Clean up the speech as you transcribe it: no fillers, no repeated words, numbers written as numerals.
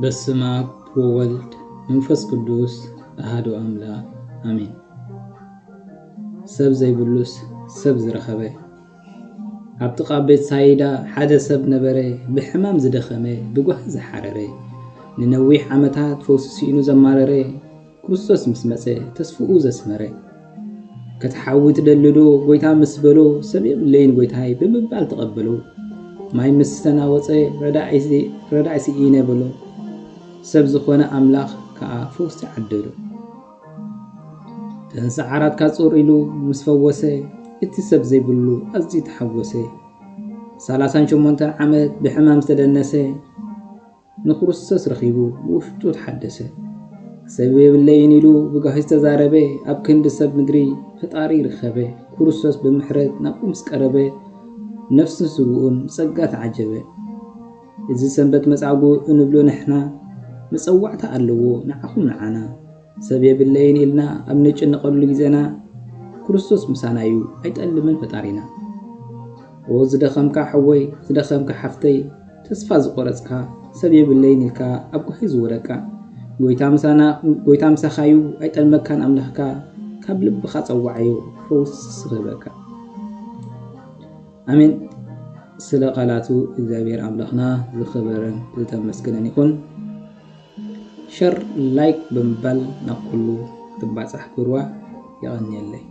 በስመ አብ ወወልድ መንፈስ ቅዱስ አሐዱ አምላክ አሜን። ሰብ ዘይብሉስ ሰብ ዝረኸበ ኣብ ጥቓ ቤት ሳይዳ ሓደ ሰብ ነበረ ብሕማም ዝደኸመ ብጓህ ዝሓረረ ንነዊሕ ዓመታት ፈውሲ ሲኢኑ ዘማረረ ክርስቶስ ምስ መፀ ተስፍኡ ዘስመረ ከተሓውት ደልዶ ጎይታ ምስ በሎ ሰብ የብለይን ጎይታይ ብምባል ተቐበሎ ማይ ምስ ተናወፀ ረዳእ ሲኢነ በሎ ሰብ ዝኾነ ኣምላኽ ከዓ ፈውሲ ዓደሉ ተንሰዓራት ካጾር ኢሉ ምስ ፈወሰ እቲ ሰብ ዘይብሉ ኣዝዩ ተሓወሰ 38 ዓመት ብሕማም ዝተደነሰ ንክርስቶስ ረኺቡ ውሽጡ ተሓደሰ ሰብ የብለይን ኢሉ ብጓሂ ዝተዛረበ ኣብ ክንዲ ሰብ ምድሪ ፈጣሪ ረኸበ ክርስቶስ ብምሕረት ናብኡ ምስ ቀረበ ነፍስን ስጉኡን ጸጋ ተዓጀበ እዚ ሰንበት መጻጉዕ እንብሎ ንሕና መጸዋዕታ ኣለዎ ንዓኹም ንዓና ሰብ የብለይን ኢልና ኣብ ንጭንቐሉ ግዜና ክርስቶስ ምሳና እዩ ኣይጠልምን ፈጣሪና ኦ ዝደኸምካ ሕወይ ዝደኸምካ ሓፍተይ ተስፋ ዝቆረጽካ ሰብ የብለይን ኢልካ ኣብ ጓሂ ዝወደቃ ጎይታ ምሳኻዩ ኣይጠልመካን ኣምላኽካ ካብ ልብኻ ጸዋዓዮ ፈውስ ዝረኸበካ አሜን። ስለ ቃላቱ እግዚአብሔር አምላክና ዝኸበረን ዝተመስገነን ይኹን። ሸር ላይክ በመባል ናብ ኩሉ ትባጻሕ ግርዋ ይቐኒየለይ።